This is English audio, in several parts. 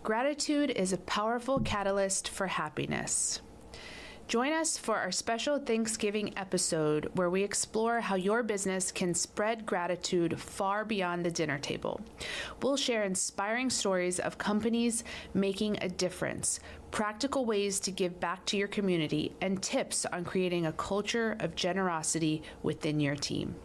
Gratitude is a powerful catalyst for happiness. Join us for our special Thanksgiving episode where we explore how your business can spread gratitude far beyond the dinner table. We'll share inspiring stories of companies making a difference, practical ways to give back to your community, and tips on creating a culture of generosity within your team.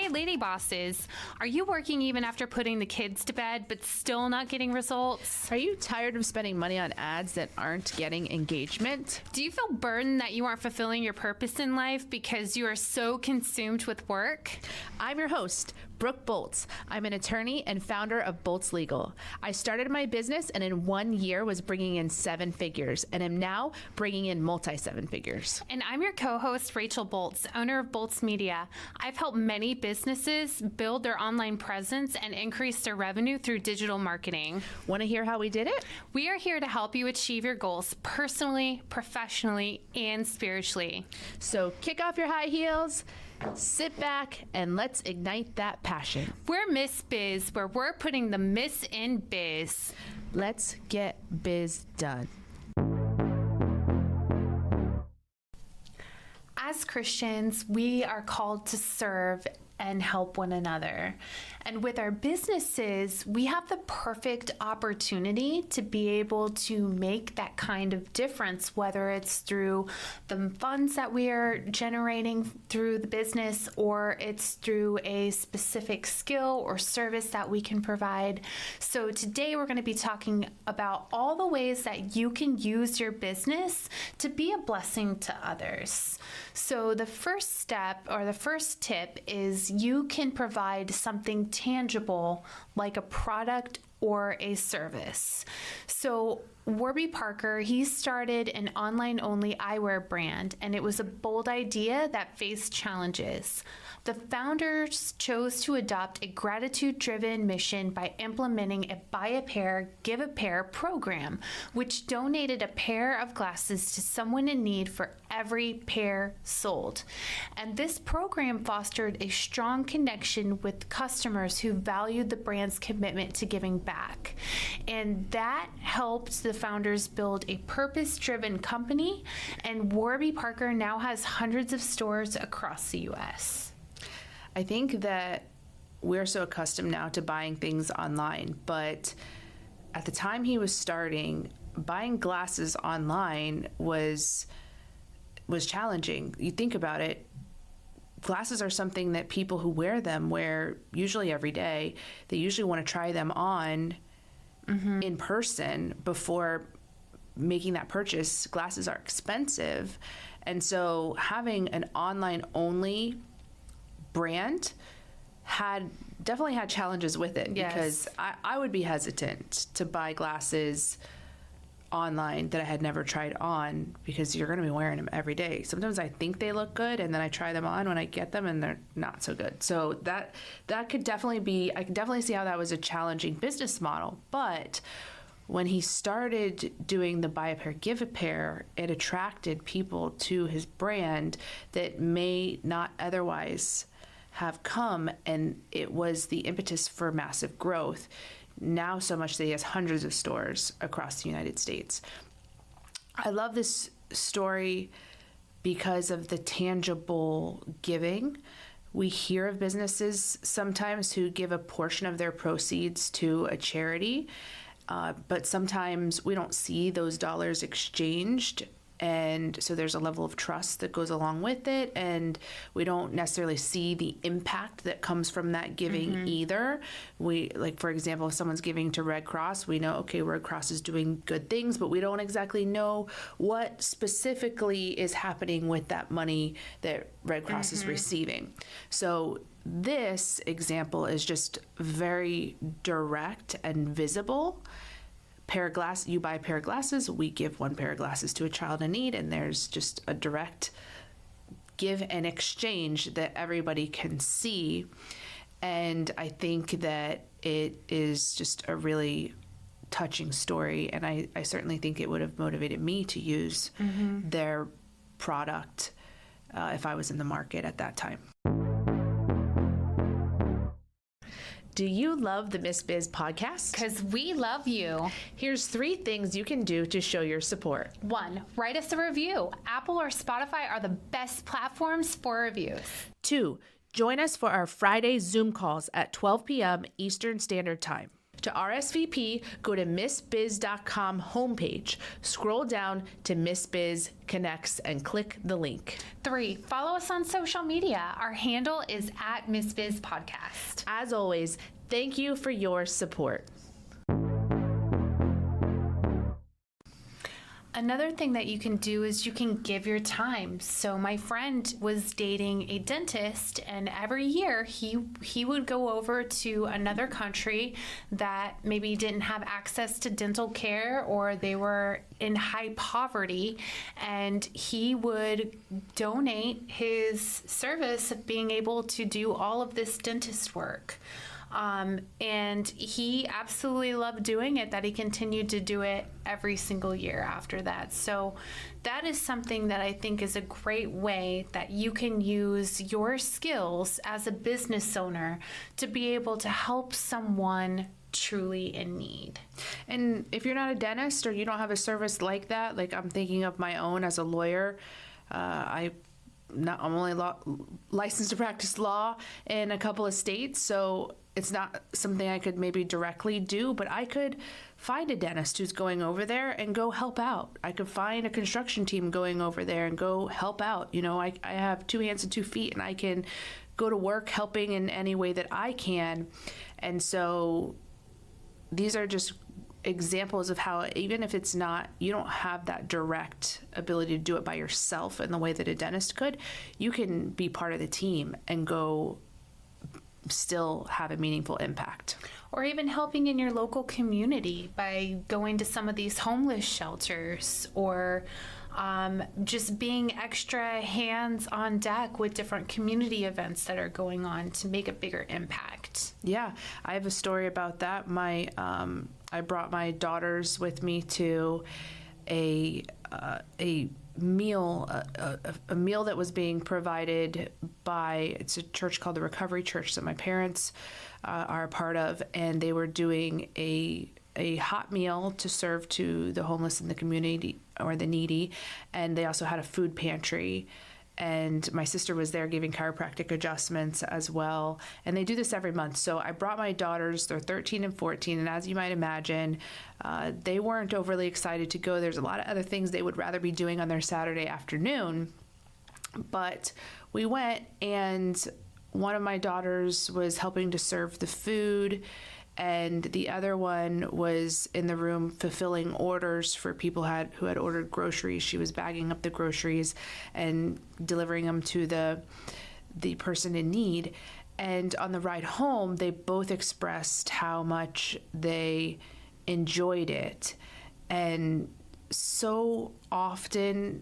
Lady bosses, are you working even after putting the kids to bed but still not getting results? Are you tired of spending money on ads that aren't getting engagement? Do you feel burdened that you aren't fulfilling your purpose in life because you are so consumed with work? I'm your host, Brooke Boltz. I'm an attorney and founder of Boltz Legal. I started my business and in 1 year was bringing in 7 figures and am now bringing in multi-7 figures. And I'm your co-host, Rachel Boltz, owner of Boltz Media. I've helped many businesses build their online presence and increase their revenue through digital marketing. Want to hear how we did it? We are here to help you achieve your goals personally, professionally, and spiritually. So kick off your high heels, sit back, and let's ignite that passion. We're Miss Biz, where we're putting the Miss in biz. Let's get biz done. As Christians, we are called to serve and help one another. And with our businesses, we have the perfect opportunity to be able to make that kind of difference, whether it's through the funds that we are generating through the business, or it's through a specific skill or service that we can provide. So today we're going to be talking about all the ways that you can use your business to be a blessing to others. So the first step or the first tip is you can provide something tangible like a product or a service. So Warby Parker, he started an online-only eyewear brand, and it was a bold idea that faced challenges. The founders chose to adopt a gratitude-driven mission by implementing a buy a pair, give a pair program, which donated a pair of glasses to someone in need for every pair sold. And this program fostered a strong connection with customers who valued the brand's commitment to giving back. And that helped the founders build a purpose-driven company, and Warby Parker now has hundreds of stores across the U.S. I think that we're so accustomed now to buying things online, but at the time he was starting, buying glasses online was challenging. You think about it, glasses are something that people who wear them wear usually every day. They usually want to try them on in person before making that purchase. Glasses are expensive. And so having an online only brand definitely had challenges with it. Yes. Because I would be hesitant to buy glasses online that I had never tried on, because you're going to be wearing them every day. Sometimes I think they look good and then I try them on when I get them and they're not so good. So that could definitely be, I can definitely see how that was a challenging business model. But when he started doing the buy a pair, give a pair, it attracted people to his brand that may not otherwise have come, and it was the impetus for massive growth. Now so much that he has hundreds of stores across the United States. I love this story because of the tangible giving. We hear of businesses sometimes who give a portion of their proceeds to a charity, but sometimes we don't see those dollars exchanged. And so there's a level of trust that goes along with it, and we don't necessarily see the impact that comes from that giving either. We, like, for example, if someone's giving to Red Cross, we know, okay, Red Cross is doing good things, but we don't exactly know what specifically is happening with that money that Red Cross is receiving. So this example is just very direct and visible. You buy a pair of glasses, we give 1 pair of glasses to a child in need, and there's just a direct give and exchange that everybody can see. And I think that it is just a really touching story. And I certainly think it would have motivated me to use their product if I was in the market at that time. Do you love the Miss Biz podcast? Because we love you. Here's 3 things you can do to show your support. 1, write us a review. Apple or Spotify are the best platforms for reviews. 2, join us for our Friday Zoom calls at 12 p.m. Eastern Standard Time. To RSVP, go to MissBiz.com homepage, scroll down to Miss Biz Connects, and click the link. 3, follow us on social media. Our handle is at Miss Biz Podcast. As always, thank you for your support. Another thing that you can do is you can give your time. So my friend was dating a dentist, and every year he would go over to another country that maybe didn't have access to dental care, or they were in high poverty, and he would donate his service of being able to do all of this dentist work. And he absolutely loved doing it, that he continued to do it every single year after that. So that is something that I think is a great way that you can use your skills as a business owner to be able to help someone truly in need. And if you're not a dentist or you don't have a service like that, like I'm thinking of my own as a lawyer, I'm only licensed to practice law in a couple of states, so it's not something I could maybe directly do, but I could find a dentist who's going over there and go help out. I could find a construction team going over there and go help out. You know, I have 2 hands and 2 feet, and I can go to work helping in any way that I can. And so these are just examples of how, even if it's not, you don't have that direct ability to do it by yourself in the way that a dentist could, you can be part of the team and go still have a meaningful impact. Or even helping in your local community by going to some of these homeless shelters, or just being extra hands on deck with different community events that are going on to make a bigger impact. Yeah, I have a story about that. I brought my daughters with me to a meal that was being provided by, it's a church called the Recovery Church that my parents are a part of, and they were doing a hot meal to serve to the homeless in the community or the needy, and they also had a food pantry. And my sister was there giving chiropractic adjustments as well. And they do this every month. So I brought my daughters, they're 13 and 14. And as you might imagine, they weren't overly excited to go. There's a lot of other things they would rather be doing on their Saturday afternoon. But we went, and one of my daughters was helping to serve the food, and the other one was in the room fulfilling orders for people who had ordered groceries. She was bagging up the groceries and delivering them to the person in need. And on the ride home, they both expressed how much they enjoyed it. And so often,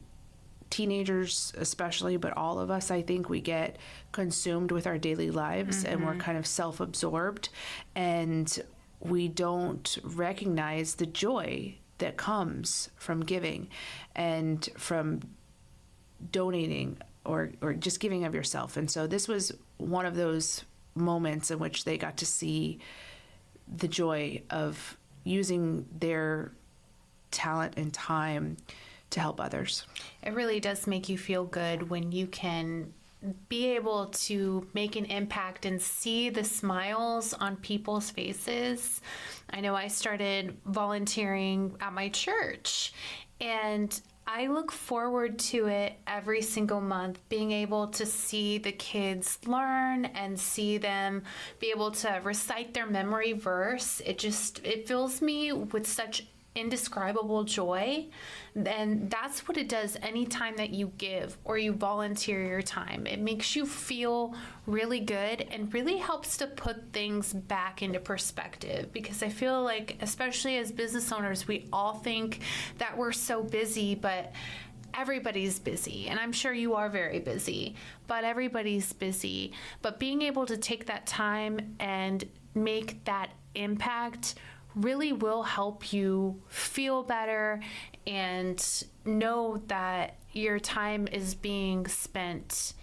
teenagers especially, but all of us, I think, we get consumed with our daily lives, and we're kind of self-absorbed, and we don't recognize the joy that comes from giving and from donating or just giving of yourself. And so this was one of those moments in which they got to see the joy of using their talent and time to help others. It really does make you feel good when you can be able to make an impact and see the smiles on people's faces. I know I started volunteering at my church, and I look forward to it every single month, being able to see the kids learn and see them be able to recite their memory verse. It fills me with such indescribable joy. And that's what it does anytime that you give or you volunteer your time. It makes you feel really good and really helps to put things back into perspective, because I feel like, especially as business owners, we all think that we're so busy, but everybody's busy, and I'm sure you are very busy, but everybody's busy. But being able to take that time and make that impact really will help you feel better and know that your time is being spent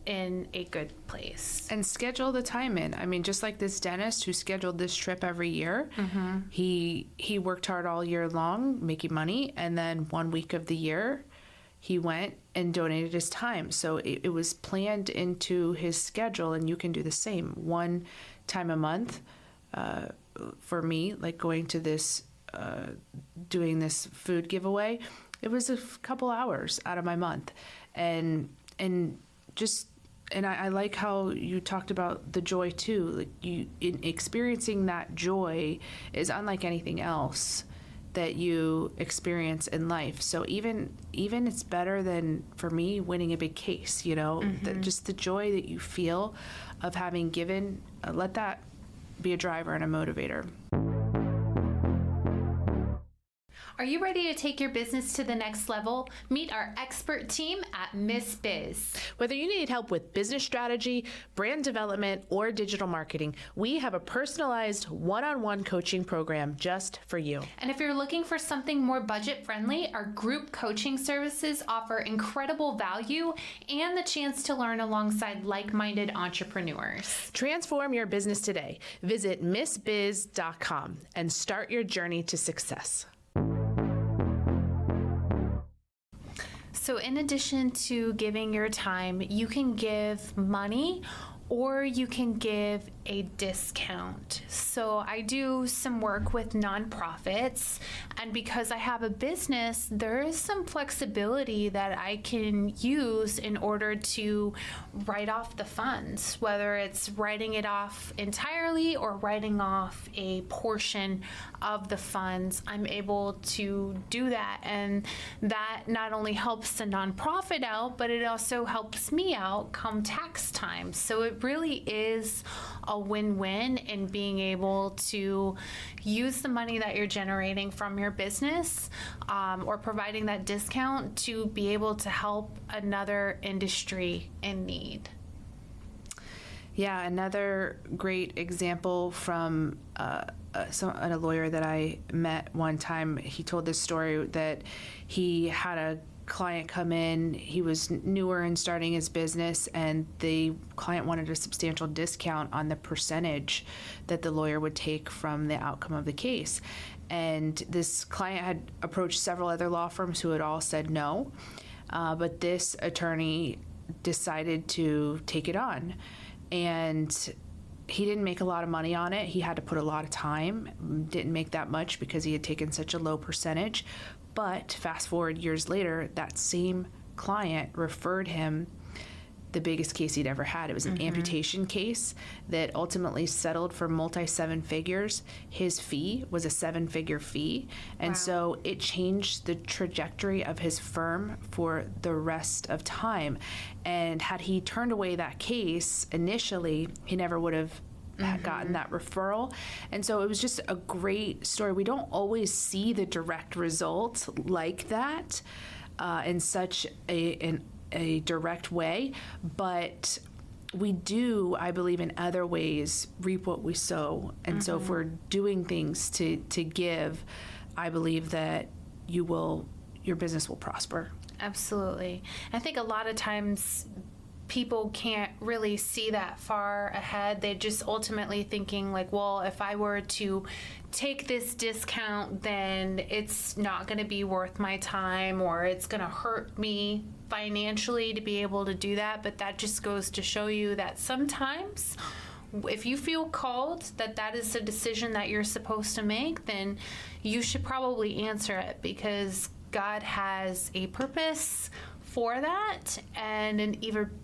in a good place. And schedule the time in. I mean, just like this dentist who scheduled this trip every year, he worked hard all year long making money, and then 1 week of the year he went and donated his time. So it was planned into his schedule, and you can do the same. One time a month, for me, like going to this, doing this food giveaway, it was a couple hours out of my month. And I like how you talked about the joy too. Like in experiencing that joy is unlike anything else that you experience in life. So even it's better than, for me, winning a big case, just the joy that you feel of having given, let that be a driver and a motivator. Are you ready to take your business to the next level? Meet our expert team at Miss Biz. Whether you need help with business strategy, brand development, or digital marketing, we have a personalized one-on-one coaching program just for you. And if you're looking for something more budget-friendly, our group coaching services offer incredible value and the chance to learn alongside like-minded entrepreneurs. Transform your business today. Visit missbiz.com and start your journey to success. So in addition to giving your time, you can give money or you can give a discount. So I do some work with nonprofits, and because I have a business, there is some flexibility that I can use in order to write off the funds, whether it's writing it off entirely or writing off a portion of the funds. I'm able to do that, and that not only helps the nonprofit out, but it also helps me out come tax time. So it really is a win-win in being able to use the money that you're generating from your business or providing that discount to be able to help another industry in need. Yeah, another great example from a lawyer that I met one time. He told this story that he had a client come in. He was newer in starting his business, and the client wanted a substantial discount on the percentage that the lawyer would take from the outcome of the case. And this client had approached several other law firms who had all said no, but this attorney decided to take it on. And he didn't make a lot of money on it. He had to put a lot of time, didn't make that much because he had taken such a low percentage. But fast forward years later, that same client referred him the biggest case he'd ever had. It was an amputation case that ultimately settled for multi-seven figures. His fee was a seven-figure fee. And so it changed the trajectory of his firm for the rest of time. And had he turned away that case initially, he never would have gotten that referral. And so it was just a great story. We don't always see the direct results like that in such a direct way, but we do, I believe, in other ways reap what we sow. And so if we're doing things to give, I believe that your business will prosper. Absolutely. I think a lot of times people can't really see that far ahead. They're just ultimately thinking like, well, if I were to take this discount, then it's not going to be worth my time, or it's going to hurt me financially to be able to do that. But that just goes to show you that sometimes if you feel called that is a decision that you're supposed to make, then you should probably answer it, because God has a purpose for that and an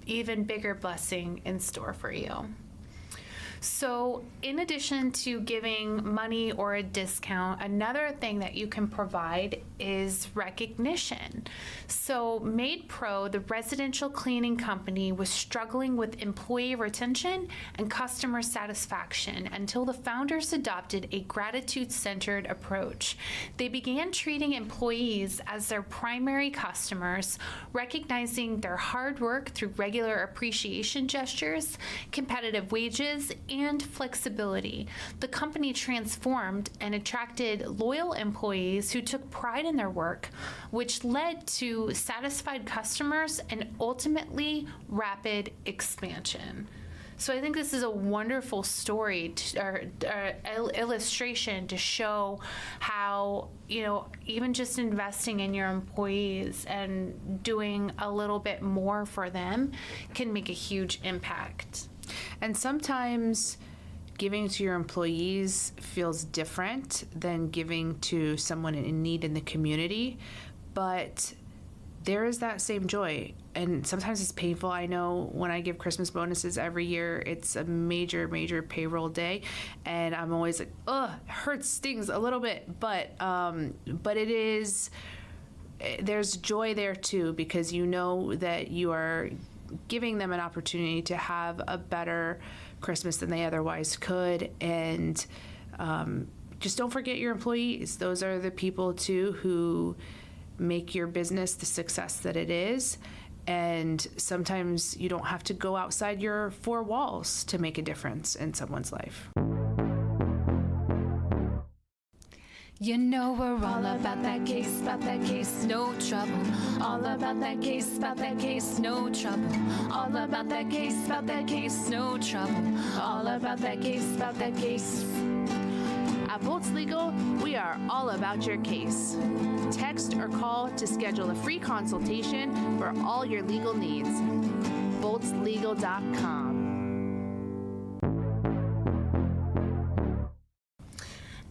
even bigger blessing in store for you. So, in addition to giving money or a discount, another thing that you can provide is recognition. So, Made Pro, the residential cleaning company, was struggling with employee retention and customer satisfaction until the founders adopted a gratitude-centered approach. They began treating employees as their primary customers, recognizing their hard work through regular appreciation gestures, competitive wages, and flexibility. The company transformed and attracted loyal employees who took pride in their work, which led to satisfied customers and ultimately rapid expansion. So I think this is a wonderful story or illustration to show how, even just investing in your employees and doing a little bit more for them can make a huge impact. And sometimes giving to your employees feels different than giving to someone in need in the community, but there is that same joy. And sometimes it's painful. I know when I give Christmas bonuses every year, it's a major, major payroll day. And I'm always like, ugh, it hurts, stings a little bit. But it is, there's joy there too, because you know that you are giving them an opportunity to have a better Christmas than they otherwise could. And just don't forget your employees. Those are the people too who make your business the success that it is. And sometimes you don't have to go outside your four walls to make a difference in someone's life. You know we're all about that case, no trouble. All about that case, no trouble. All about that case, no trouble. All about that case. At Bolts Legal, we are all about your case. Text or call to schedule a free consultation for all your legal needs. boltslegal.com.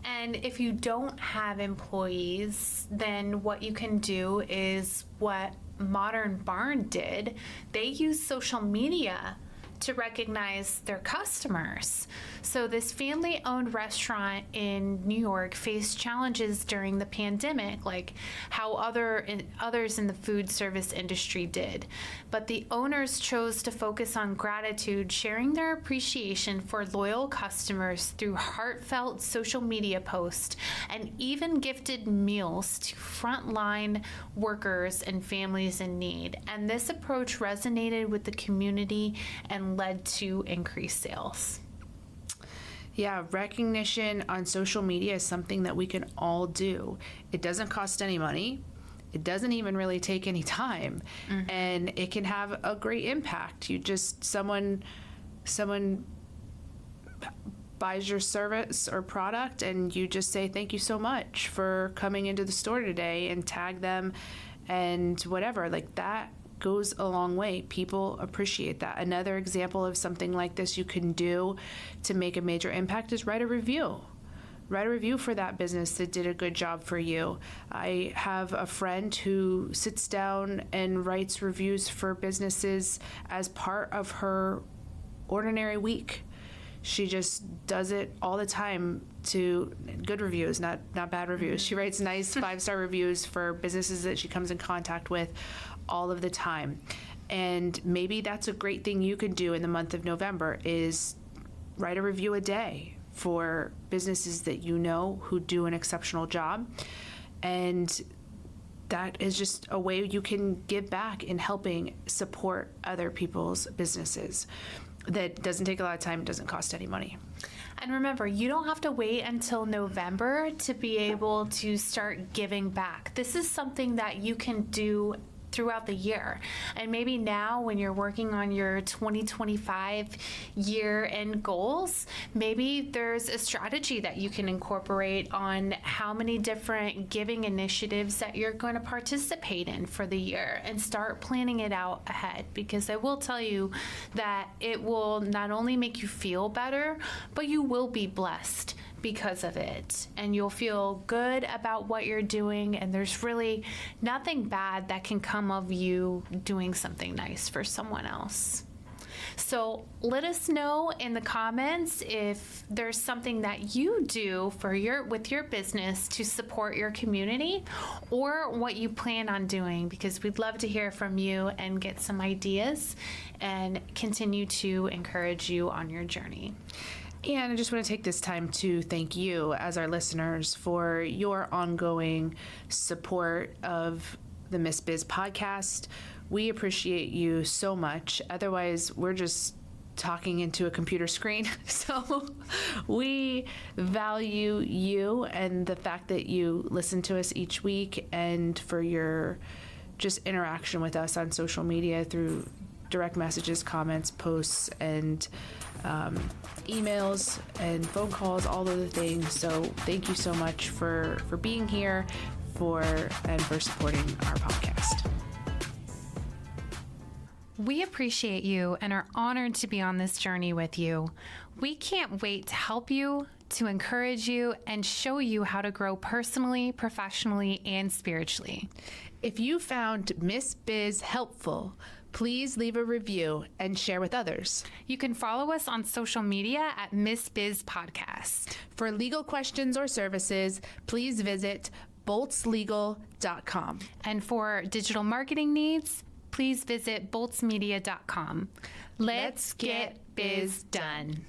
And if you don't have employees, then what you can do is what Modern Barn did. They used social media to recognize their customers. So this family-owned restaurant in New York faced challenges during the pandemic, like how others in the food service industry did. But the owners chose to focus on gratitude, sharing their appreciation for loyal customers through heartfelt social media posts, and even gifted meals to frontline workers and families in need. And this approach resonated with the community and led to increased sales. Yeah, recognition on social media is something that we can all do. It doesn't cost any money. It doesn't even really take any time. Mm-hmm. And it can have a great impact. You just, someone buys your service or product and you just say, thank you so much for coming into the store today, and tag them and whatever. Like, that goes a long way. People appreciate that. Another example of something like this you can do to make a major impact is write a review. Write a review for that business that did a good job for you. I have a friend who sits down and writes reviews for businesses as part of her ordinary week. She just does it all the time to good reviews, not bad reviews. She writes nice 5-star reviews for businesses that she comes in contact with all of the time. And maybe that's a great thing you could do in the month of November, is write a review a day for businesses that you know who do an exceptional job. And that is just a way you can give back in helping support other people's businesses. That doesn't take a lot of time, doesn't cost any money. And remember, you don't have to wait until November to be able to start giving back. This is something that you can do throughout the year. And maybe now when you're working on your 2025 year-end goals, maybe there's a strategy that you can incorporate on how many different giving initiatives that you're going to participate in for the year, and start planning it out ahead. Because I will tell you that it will not only make you feel better, but you will be blessed because of it, and you'll feel good about what you're doing, and there's really nothing bad that can come of you doing something nice for someone else. So let us know in the comments if there's something that you do with your business to support your community, or what you plan on doing, because we'd love to hear from you and get some ideas and continue to encourage you on your journey. And I just want to take this time to thank you, as our listeners, for your ongoing support of the Miss Biz podcast. We appreciate you so much. Otherwise, we're just talking into a computer screen. So we value you and the fact that you listen to us each week, and for your just interaction with us on social media through direct messages, comments, posts, and emails and phone calls, all of the things. So thank you so much for being here and for supporting our podcast. We appreciate you and are honored to be on this journey with you. We can't wait to help you, to encourage you, and show you how to grow personally, professionally, and spiritually. If you found Miss Biz helpful, please leave a review and share with others. You can follow us on social media at Miss Biz Podcast. For legal questions or services, please visit boltslegal.com. And for digital marketing needs, please visit boltsmedia.com. Let's get biz done.